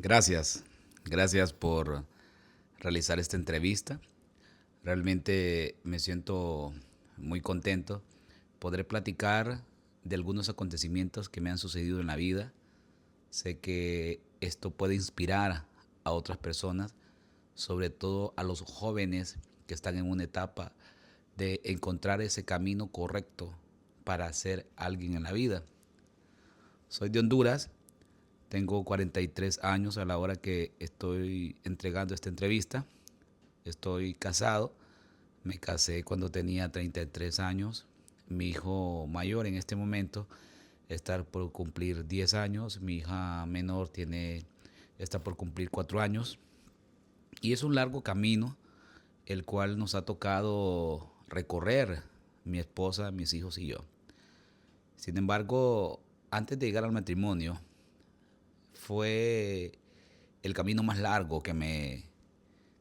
Gracias por realizar esta entrevista. Realmente me siento muy contento. Podré platicar de algunos acontecimientos que me han sucedido en la vida. Sé que esto puede inspirar a otras personas, sobre todo a los jóvenes que están en una etapa de encontrar ese camino correcto para ser alguien en la vida. Soy de Honduras. Tengo 43 años a la hora que estoy entregando esta entrevista. Estoy casado. Me casé cuando tenía 33 años. Mi hijo mayor en este momento está por cumplir 10 años. Mi hija menor está por cumplir 4 años. Y es un largo camino el cual nos ha tocado recorrer mi esposa, mis hijos y yo. Sin embargo, antes de llegar al matrimonio, fue el camino más largo que me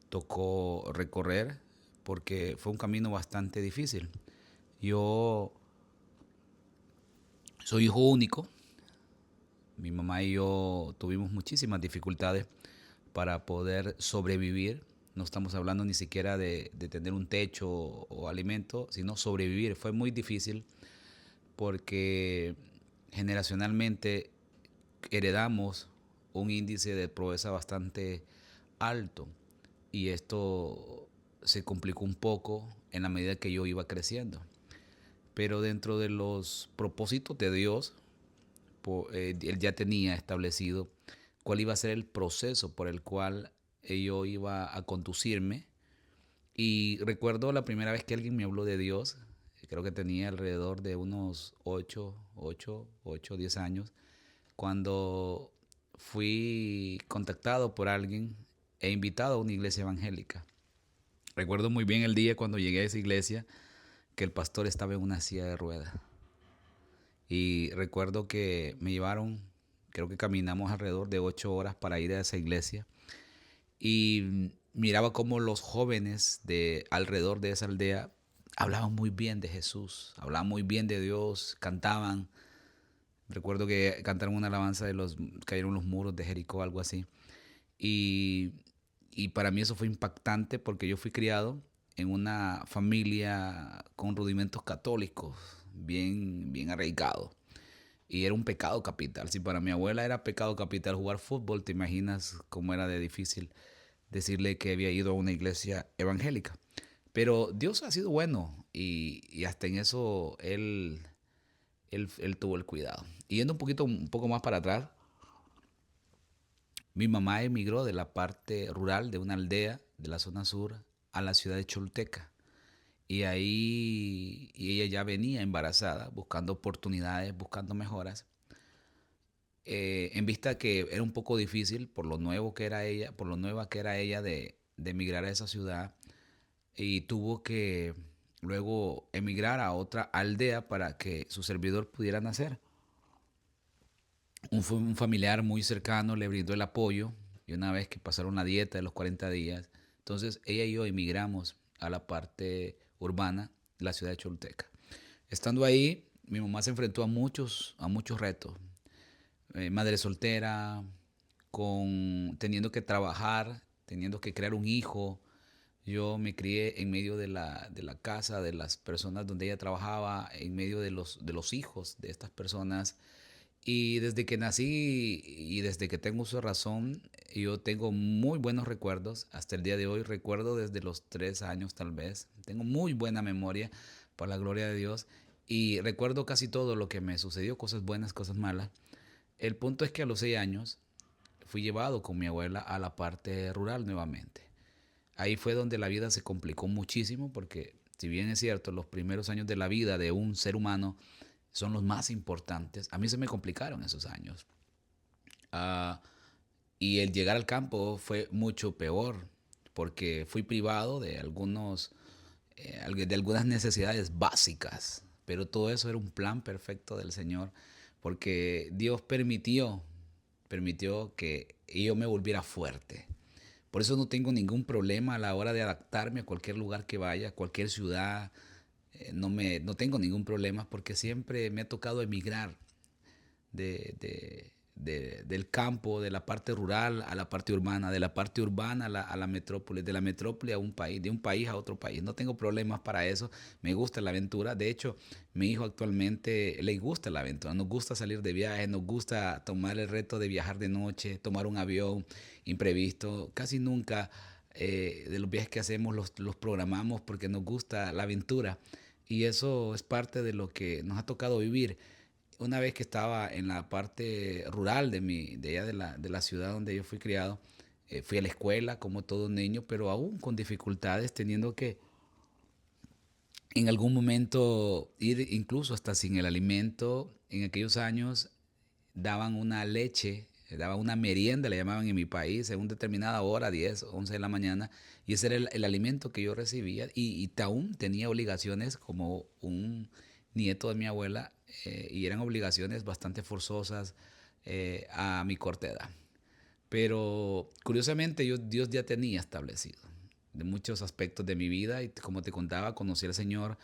tocó recorrer porque fue un camino bastante difícil. Yo soy hijo único. Mi mamá y yo tuvimos muchísimas dificultades para poder sobrevivir. No estamos hablando ni siquiera de tener un techo o alimento, sino sobrevivir. Fue muy difícil porque generacionalmente heredamos un índice de pobreza bastante alto y esto se complicó un poco en la medida que yo iba creciendo. Pero dentro de los propósitos de Dios, él ya tenía establecido cuál iba a ser el proceso por el cual yo iba a conducirme. Y recuerdo la primera vez que alguien me habló de Dios, creo que tenía alrededor de unos 10 años, cuando fui contactado por alguien e invitado a una iglesia evangélica. Recuerdo muy bien el día cuando llegué a esa iglesia que el pastor estaba en una silla de ruedas. Y recuerdo que me llevaron, creo que caminamos alrededor de 8 horas para ir a esa iglesia. Y miraba cómo los jóvenes de alrededor de esa aldea hablaban muy bien de Jesús, hablaban muy bien de Dios, cantaban. Recuerdo que cantaron una alabanza de los cayeron los muros de Jericó, algo así. Y, y para mí eso fue impactante porque yo fui criado en una familia con rudimentos católicos, bien arraigados. Y era un pecado capital. Si para mi abuela era pecado capital jugar fútbol, te imaginas cómo era de difícil decirle que había ido a una iglesia evangélica. Pero Dios ha sido bueno y hasta en eso él tuvo el cuidado. Y yendo un poco más para atrás, mi mamá emigró de la parte rural de una aldea de la zona sur a la ciudad de Choluteca. Y ella ya venía embarazada, buscando oportunidades, buscando mejoras. En vista que era un poco difícil por lo nuevo que era ella, por lo nueva que era ella de emigrar a esa ciudad, y tuvo que luego emigrar a otra aldea para que su servidor pudiera nacer. Un familiar muy cercano le brindó el apoyo y una vez que pasaron la dieta de los 40 días, entonces ella y yo emigramos a la parte urbana de la ciudad de Choluteca. Estando ahí, mi mamá se enfrentó a muchos retos. Madre soltera, teniendo que trabajar, teniendo que crear un hijo. Yo me crié en medio de la casa, de las personas donde ella trabajaba, en medio de los hijos de estas personas. Y desde que nací y desde que tengo uso de razón, yo tengo muy buenos recuerdos. Hasta el día de hoy recuerdo desde los 3 años tal vez. Tengo muy buena memoria, por la gloria de Dios. Y recuerdo casi todo lo que me sucedió, cosas buenas, cosas malas. El punto es que a los 6 años fui llevado con mi abuela a la parte rural nuevamente. Ahí fue donde la vida se complicó muchísimo porque si bien es cierto, los primeros años de la vida de un ser humano son los más importantes, a mí se me complicaron esos años. Ah, y el llegar al campo fue mucho peor porque fui privado de algunas necesidades básicas, pero todo eso era un plan perfecto del Señor porque Dios permitió que yo me volviera fuerte. Por eso no tengo ningún problema a la hora de adaptarme a cualquier lugar que vaya, a cualquier ciudad. No tengo ningún problema porque siempre me ha tocado emigrar de del campo, de la parte rural a la parte urbana, de la parte urbana a la metrópoli, de la metrópoli a un país, de un país a otro país. No tengo problemas para eso, me gusta la aventura. De hecho, mi hijo actualmente le gusta la aventura, nos gusta salir de viaje, nos gusta tomar el reto de viajar de noche, tomar un avión imprevisto. Casi nunca de los viajes que hacemos los programamos porque nos gusta la aventura y eso es parte de lo que nos ha tocado vivir. Una vez que estaba en la parte rural de allá de la ciudad donde yo fui criado, fui a la escuela como todo niño, pero aún con dificultades, teniendo que en algún momento ir incluso hasta sin el alimento. En aquellos años daban una leche, daban una merienda, le llamaban en mi país, en una determinada hora, 10 11 de la mañana, y ese era el alimento que yo recibía, y aún tenía obligaciones como un nieto de mi abuela, y eran obligaciones bastante forzosas a mi corta edad. Pero curiosamente Dios ya tenía establecido de muchos aspectos de mi vida y como te contaba, conocí al Señor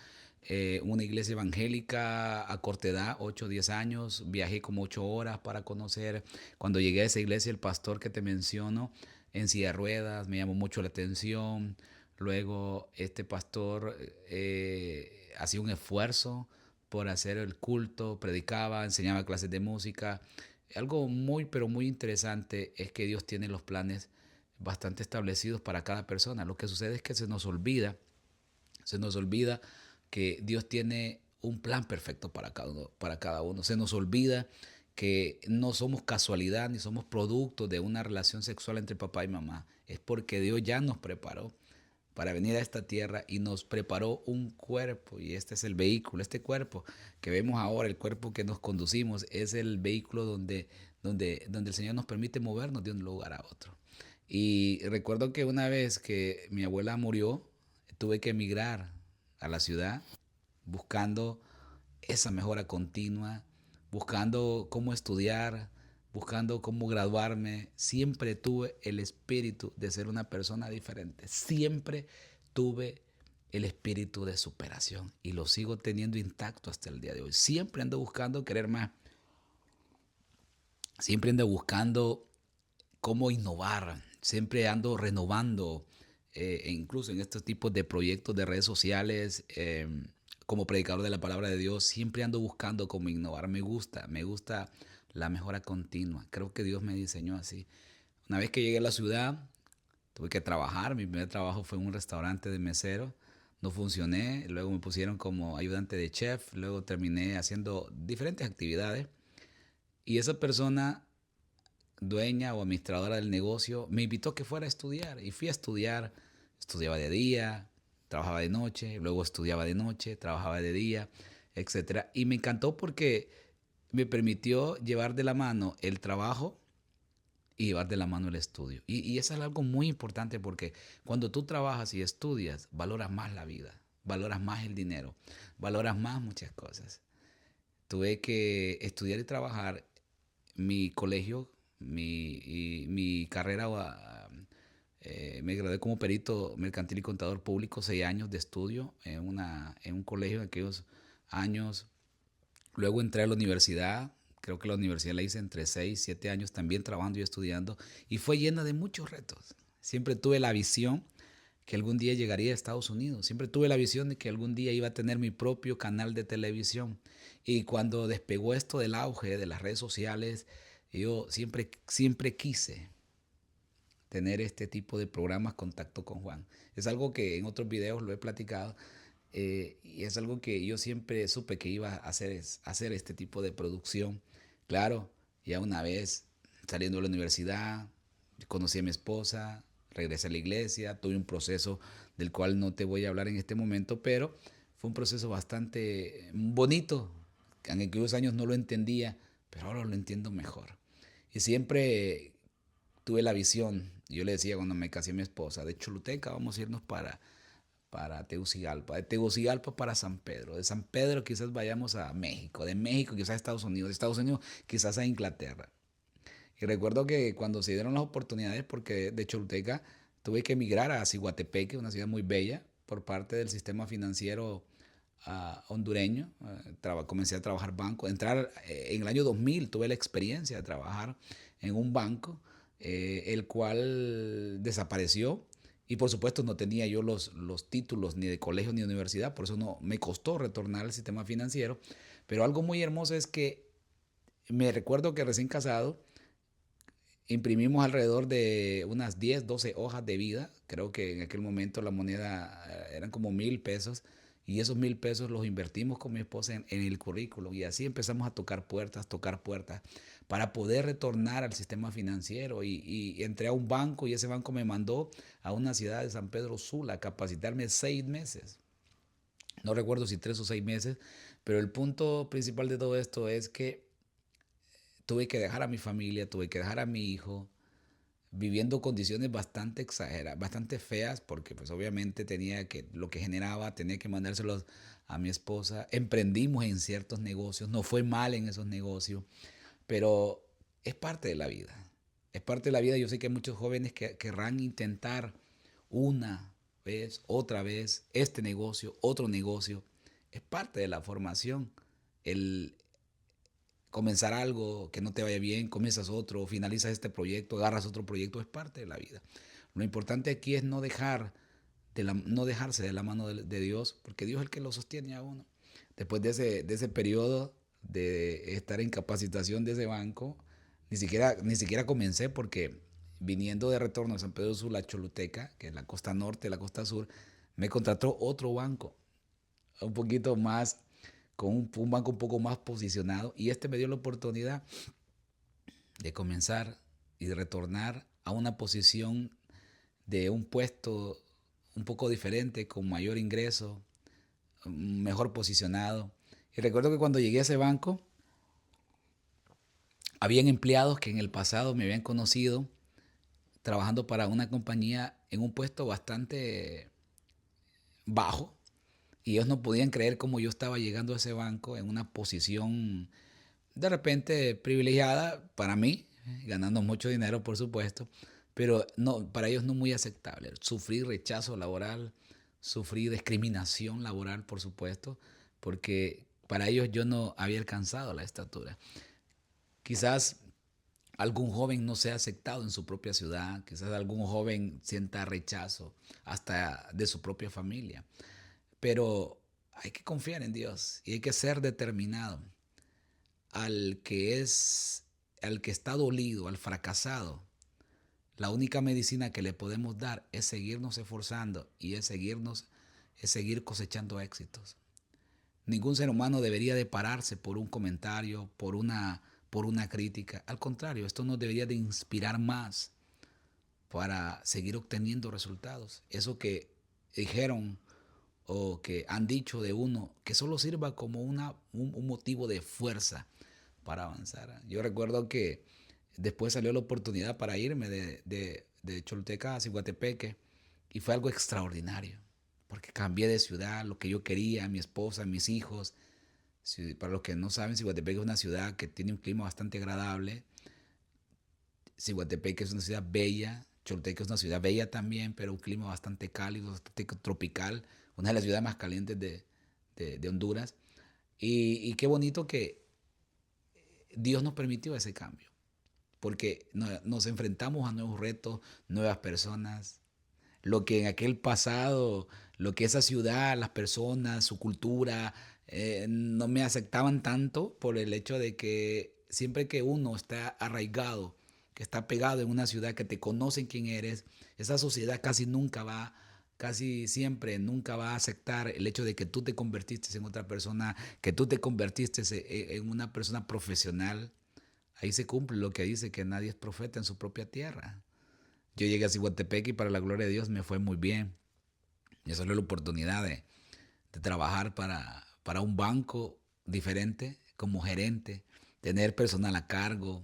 una iglesia evangélica a corta edad, 8 o 10 años, viajé como 8 horas para conocer. Cuando llegué a esa iglesia, el pastor que te menciono en silla de ruedas me llamó mucho la atención. Luego este pastor hacía un esfuerzo por hacer el culto, predicaba, enseñaba clases de música. Algo muy, pero muy interesante es que Dios tiene los planes bastante establecidos para cada persona. Lo que sucede es que se nos olvida que Dios tiene un plan perfecto para cada uno. Se nos olvida que no somos casualidad ni somos producto de una relación sexual entre papá y mamá. Es porque Dios ya nos preparó para venir a esta tierra y nos preparó un cuerpo, y este es el vehículo, este cuerpo que vemos ahora, el cuerpo que nos conducimos, es el vehículo donde el Señor nos permite movernos de un lugar a otro. Y recuerdo que una vez que mi abuela murió, tuve que emigrar a la ciudad buscando esa mejora continua, buscando cómo estudiar, buscando cómo graduarme. Siempre tuve el espíritu de ser una persona diferente. Siempre tuve el espíritu de superación y lo sigo teniendo intacto hasta el día de hoy. Siempre ando buscando querer más. Siempre ando buscando cómo innovar. Siempre ando renovando, e incluso en estos tipos de proyectos de redes sociales, como predicador de la palabra de Dios, siempre ando buscando cómo innovar. Me gusta la mejora continua. Creo que Dios me diseñó así. Una vez que llegué a la ciudad, tuve que trabajar. Mi primer trabajo fue en un restaurante de mesero. No funcioné. Luego me pusieron como ayudante de chef. Luego terminé haciendo diferentes actividades. Y esa persona dueña o administradora del negocio me invitó a que fuera a estudiar y fui a estudiar. Estudiaba de día, trabajaba de noche, luego estudiaba de noche, trabajaba de día, etcétera. Y me encantó porque me permitió llevar de la mano el trabajo y llevar de la mano el estudio. Y eso es algo muy importante porque cuando tú trabajas y estudias, valoras más la vida, valoras más el dinero, valoras más muchas cosas. Tuve que estudiar y trabajar. Mi colegio, mi carrera, me gradué como perito mercantil y contador público, 6 años de estudio en un colegio en aquellos años. Luego entré a la universidad, creo que la universidad la hice entre 6 7 años también trabajando y estudiando, y fue llena de muchos retos. Siempre tuve la visión que algún día llegaría a Estados Unidos. Siempre tuve la visión de que algún día iba a tener mi propio canal de televisión. Y cuando despegó esto del auge de las redes sociales, yo siempre quise tener este tipo de programas, Contacto con Juan. Es algo que en otros videos lo he platicado, y es algo que yo siempre supe que iba a hacer este tipo de producción. Claro, ya una vez saliendo de la universidad, conocí a mi esposa, regresé a la iglesia, tuve un proceso del cual no te voy a hablar en este momento, pero fue un proceso bastante bonito. En aquellos años no lo entendía, pero ahora lo entiendo mejor. Y siempre tuve la visión, yo le decía cuando me casé a mi esposa, de Choluteca vamos a irnos para Tegucigalpa, de Tegucigalpa para San Pedro, de San Pedro quizás vayamos a México, de México quizás a Estados Unidos, de Estados Unidos quizás a Inglaterra. Y recuerdo que cuando se dieron las oportunidades, porque de Choluteca tuve que emigrar a Ciguatepeque, una ciudad muy bella, por parte del sistema financiero hondureño. Comencé a trabajar banco. En el año 2000 tuve la experiencia de trabajar en un banco, el cual desapareció. Y por supuesto no tenía yo los títulos ni de colegio ni de universidad, por eso no me costó retornar al sistema financiero. Pero algo muy hermoso es que me recuerdo que recién casado imprimimos alrededor de unas 10 12 hojas de vida. Creo que en aquel momento la moneda eran como 1,000 pesos. Y esos 1,000 pesos los invertimos con mi esposa en el currículum. Y así empezamos a tocar puertas, para poder retornar al sistema financiero. Y entré a un banco y ese banco me mandó a una ciudad de San Pedro Sula a capacitarme 6 meses. No recuerdo si 3 o 6 meses, pero el punto principal de todo esto es que tuve que dejar a mi familia, tuve que dejar a mi hijo, viviendo condiciones bastante exageradas, bastante feas, porque pues obviamente lo que generaba, tenía que mandárselos a mi esposa. Emprendimos en ciertos negocios, no fue mal en esos negocios, pero es parte de la vida. Es parte de la vida. Yo sé que hay muchos jóvenes que querrán intentar una vez, otra vez, este negocio, otro negocio. Es parte de la formación. El, Comenzar algo que no te vaya bien, comienzas otro, finalizas este proyecto, agarras otro proyecto, es parte de la vida. Lo importante aquí es no dejarse de la mano de Dios, porque Dios es el que lo sostiene a uno. Después de ese periodo de estar en capacitación de ese banco, ni siquiera comencé, porque viniendo de retorno a San Pedro Sula, Choluteca, que es la costa norte, la costa sur, me contrató otro banco, un poquito más, con un banco un poco más posicionado, y este me dio la oportunidad de comenzar y de retornar a una posición de un puesto un poco diferente, con mayor ingreso, mejor posicionado. Y recuerdo que cuando llegué a ese banco, habían empleados que en el pasado me habían conocido trabajando para una compañía en un puesto bastante bajo, y ellos no podían creer cómo yo estaba llegando a ese banco en una posición de repente privilegiada para mí, ganando mucho dinero, por supuesto, pero no, para ellos no muy aceptable. Sufrí rechazo laboral, sufrí discriminación laboral, por supuesto, porque para ellos yo no había alcanzado la estatura. Quizás algún joven no sea aceptado en su propia ciudad, quizás algún joven sienta rechazo hasta de su propia familia, pero hay que confiar en Dios y hay que ser determinado. al que es, Al que está dolido, al fracasado, la única medicina que le podemos dar es seguirnos esforzando, y es seguir cosechando éxitos. Ningún ser humano debería de pararse por un comentario, por una crítica. Al contrario, esto nos debería de inspirar más para seguir obteniendo resultados. Eso que dijeron o que han dicho de uno, que solo sirva como un motivo de fuerza para avanzar. Yo recuerdo que después salió la oportunidad para irme de Choluteca a Ciguatepeque, y fue algo extraordinario, porque cambié de ciudad, lo que yo quería, mi esposa, mis hijos. Para los que no saben, Ciguatepeque es una ciudad que tiene un clima bastante agradable. Ciguatepeque es una ciudad bella, Choluteca es una ciudad bella también, pero un clima bastante cálido, bastante tropical, una de las ciudades más calientes de Honduras. Y qué bonito que Dios nos permitió ese cambio, porque nos enfrentamos a nuevos retos, nuevas personas. Lo que en aquel pasado, lo que esa ciudad, las personas, su cultura, no me aceptaban tanto, por el hecho de que siempre que uno está arraigado, que está pegado en una ciudad, que te conocen quién eres, esa sociedad casi siempre nunca va a aceptar el hecho de que tú te convertiste en otra persona, que tú te convertiste en una persona profesional. Ahí se cumple lo que dice, que nadie es profeta en su propia tierra. Yo llegué a Ciguatepeque y para la gloria de Dios me fue muy bien. Yo salió la oportunidad de trabajar para un banco diferente como gerente, tener personal a cargo,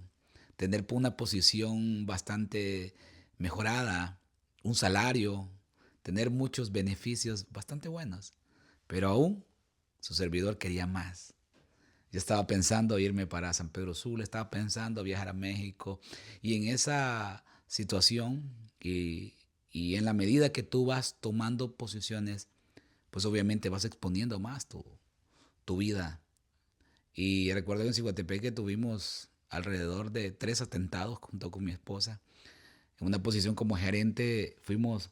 tener una posición bastante mejorada, un salario, tener muchos beneficios bastante buenos. Pero aún su servidor quería más. Yo estaba pensando irme para San Pedro Sula, estaba pensando viajar a México, y en esa situación, y en la medida que tú vas tomando posiciones, pues obviamente vas exponiendo más tu vida. Y recuerdo que en Ciguatepec tuvimos alrededor de 3 atentados junto con mi esposa. En una posición como gerente fuimos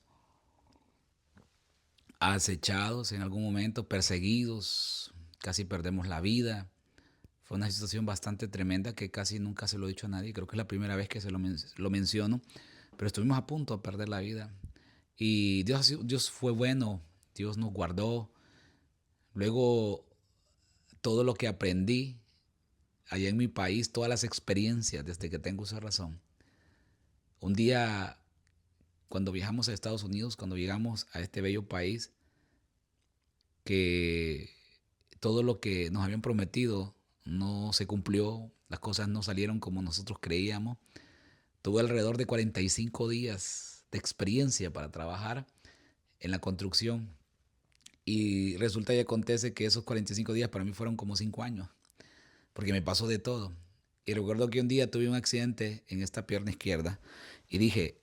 acechados en algún momento, perseguidos, casi perdemos la vida. Fue una situación bastante tremenda que casi nunca se lo he dicho a nadie. Creo que es la primera vez que lo menciono, pero estuvimos a punto de perder la vida. Y Dios fue bueno, Dios nos guardó. Luego, todo lo que aprendí allá en mi país, todas las experiencias desde que tengo esa razón. Un día, cuando viajamos a Estados Unidos, cuando llegamos a este bello país, que todo lo que nos habían prometido no se cumplió, las cosas no salieron como nosotros creíamos. Tuve alrededor de 45 días de experiencia para trabajar en la construcción y resulta y acontece que esos 45 días para mí fueron como 5 años, porque me pasó de todo. Y recuerdo que un día tuve un accidente en esta pierna izquierda y dije,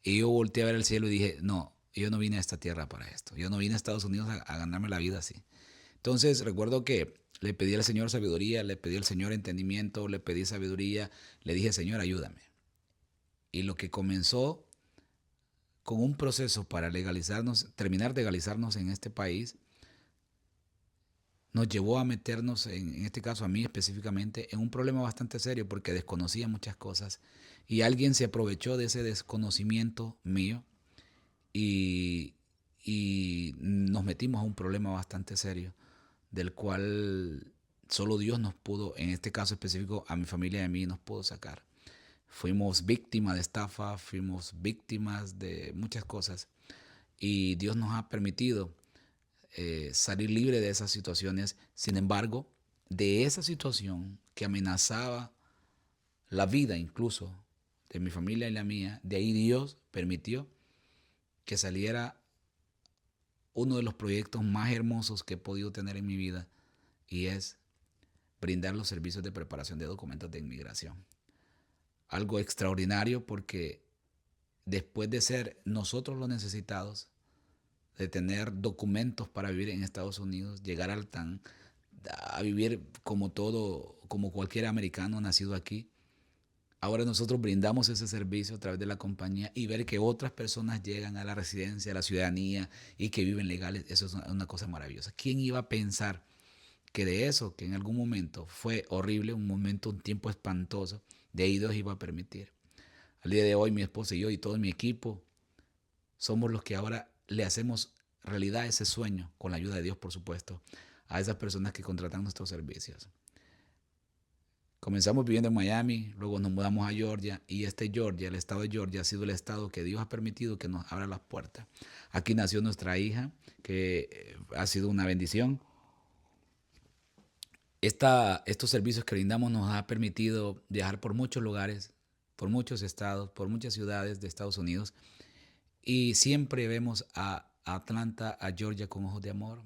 y yo volteé a ver el cielo y dije, no, yo no vine a esta tierra para esto. Yo no vine a Estados Unidos a ganarme la vida así. Entonces recuerdo que le pedí al Señor sabiduría, le pedí al Señor entendimiento, le pedí sabiduría, le dije, Señor, ayúdame. Y lo que comenzó con un proceso para legalizarnos, terminar de legalizarnos en este país, nos llevó a meternos, en este caso a mí específicamente, en un problema bastante serio porque desconocía muchas cosas y alguien se aprovechó de ese desconocimiento mío y, y nos metimos a un problema bastante serio del cual solo Dios nos pudo, en este caso específico a mi familia y a mí, nos pudo sacar. Fuimos víctimas de estafa, fuimos víctimas de muchas cosas y Dios nos ha permitido salir libre de esas situaciones. Sin embargo, de esa situación que amenazaba la vida incluso de mi familia y la mía, de ahí Dios permitió que saliera uno de los proyectos más hermosos que he podido tener en mi vida y es brindar los servicios de preparación de documentos de inmigración. Algo extraordinario porque después de ser nosotros los necesitados, de tener documentos para vivir en Estados Unidos, llegar al TAN, a vivir como todo, como cualquier americano nacido aquí. Ahora nosotros brindamos ese servicio a través de la compañía y ver que otras personas llegan a la residencia, a la ciudadanía y que viven legales, eso es una cosa maravillosa. ¿Quién iba a pensar que de eso, que en algún momento fue horrible, un momento, un tiempo espantoso, de ahí Dios iba a permitir? Al día de hoy mi esposa y yo y todo mi equipo somos los que ahora le hacemos realidad ese sueño, con la ayuda de Dios, por supuesto, a esas personas que contratan nuestros servicios. Comenzamos viviendo en Miami, luego nos mudamos a Georgia y Georgia, el estado de Georgia, ha sido el estado que Dios ha permitido que nos abra las puertas. Aquí nació nuestra hija, que ha sido una bendición. Estos servicios que brindamos nos ha permitido viajar por muchos lugares, por muchos estados, por muchas ciudades de Estados Unidos y siempre vemos a Atlanta, a Georgia con ojos de amor.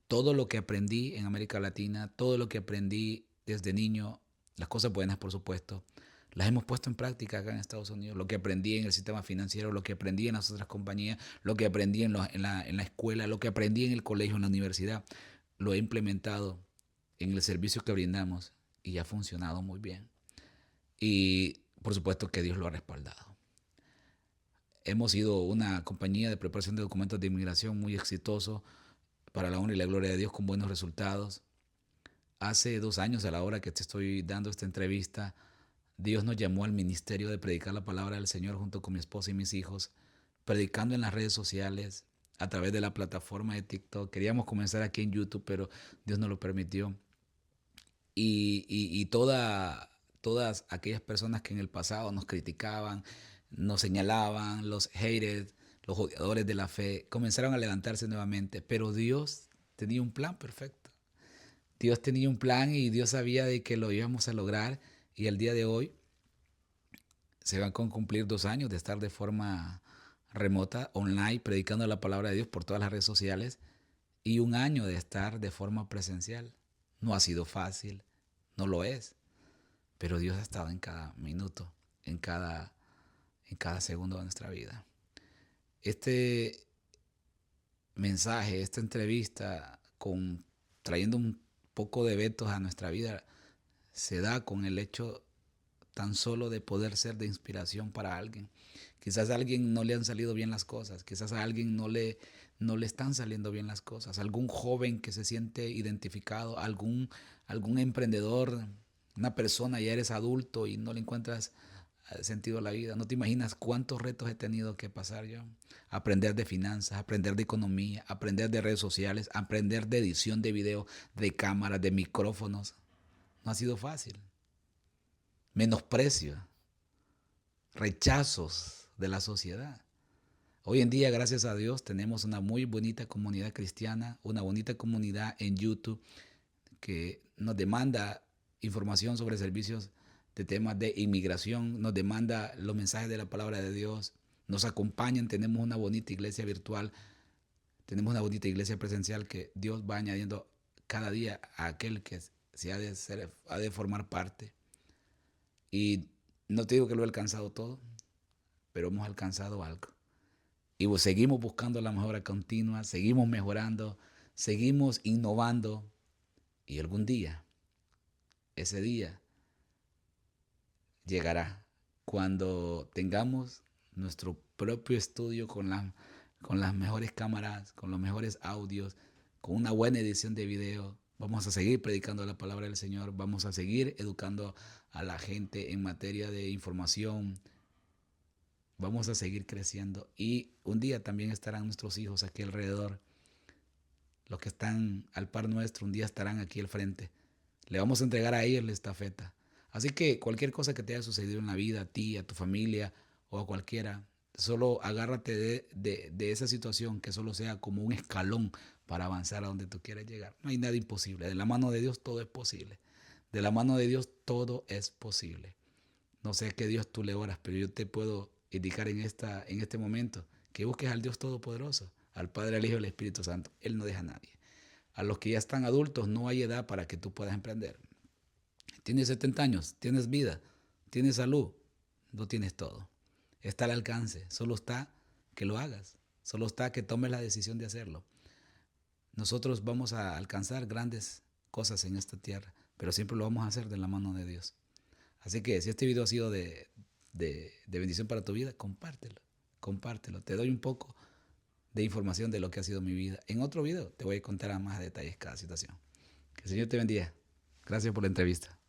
Todo lo que aprendí en América Latina, todo lo que aprendí desde niño, las cosas buenas por supuesto, las hemos puesto en práctica acá en Estados Unidos. Lo que aprendí en el sistema financiero, lo que aprendí en las otras compañías, lo que aprendí en la escuela, lo que aprendí en el colegio, en la universidad, lo he implementado en el servicio que brindamos y ha funcionado muy bien. Y por supuesto que Dios lo ha respaldado. Hemos sido una compañía de preparación de documentos de inmigración muy exitoso para la honra y la gloria de Dios con buenos resultados. Hace 2 años, a la hora que te estoy dando esta entrevista, Dios nos llamó al ministerio de predicar la palabra del Señor junto con mi esposa y mis hijos, predicando en las redes sociales, a través de la plataforma de TikTok. Queríamos comenzar aquí en YouTube, pero Dios no lo permitió. Y todas aquellas personas que en el pasado nos criticaban, nos señalaban, los haters, los odiadores de la fe, comenzaron a levantarse nuevamente. Pero Dios tenía un plan perfecto. Dios tenía un plan y Dios sabía de que lo íbamos a lograr. Y el día de hoy se van a cumplir 2 años de estar de forma remota, online, predicando la palabra de Dios por todas las redes sociales y 1 año de estar de forma presencial. No ha sido fácil, no lo es, pero Dios ha estado en cada minuto, en cada, segundo de nuestra vida. Este mensaje, esta entrevista, trayendo un poco de vetos a nuestra vida, se da con el hecho tan solo de poder ser de inspiración para alguien. Quizás a alguien no le han salido bien las cosas, quizás a alguien no le están saliendo bien las cosas, algún joven que se siente identificado, algún emprendedor, una persona, ya eres adulto y no le encuentras sentido a la vida. No te imaginas cuántos retos he tenido que pasar yo. Aprender de finanzas, aprender de economía, aprender de redes sociales, aprender de edición de video, de cámaras, de micrófonos. No ha sido fácil. Menosprecio, rechazos de la sociedad. Hoy en día, gracias a Dios, tenemos una muy bonita comunidad cristiana, una bonita comunidad en YouTube que nos demanda información sobre servicios de temas de inmigración, nos demanda los mensajes de la palabra de Dios, nos acompañan, tenemos una bonita iglesia virtual, tenemos una bonita iglesia presencial que Dios va añadiendo cada día a aquel que ha de formar parte. Y no te digo que lo he alcanzado todo, pero hemos alcanzado algo. Y seguimos buscando la mejora continua, seguimos mejorando, seguimos innovando. Y algún día, ese día llegará cuando tengamos nuestro propio estudio con las mejores cámaras, con los mejores audios, con una buena edición de video. Vamos a seguir predicando la palabra del Señor, vamos a seguir educando a la gente en materia de información, vamos a seguir creciendo y un día también estarán nuestros hijos aquí alrededor. Los que están al par nuestro un día estarán aquí al frente. Le vamos a entregar a ellos la estafeta. Así que cualquier cosa que te haya sucedido en la vida, a ti, a tu familia o a cualquiera, solo agárrate de esa situación, que solo sea como un escalón para avanzar a donde tú quieres llegar. No hay nada imposible. De la mano de Dios todo es posible. De la mano de Dios todo es posible. No sé qué Dios tú le oras, pero yo te puedo indicar en este momento que busques al Dios Todopoderoso, al Padre, al Hijo y al Espíritu Santo. Él no deja a nadie. A los que ya están adultos no hay edad para que tú puedas emprender. Tienes 70 años, tienes vida, tienes salud, no tienes todo. Está al alcance, solo está que lo hagas, solo está que tomes la decisión de hacerlo. Nosotros vamos a alcanzar grandes cosas en esta tierra, pero siempre lo vamos a hacer de la mano de Dios. Así que si este video ha sido de bendición para tu vida, compártelo, compártelo. Te doy un poco de información de lo que ha sido mi vida. En otro video te voy a contar a más detalles cada situación. Que el Señor te bendiga. Gracias por la entrevista.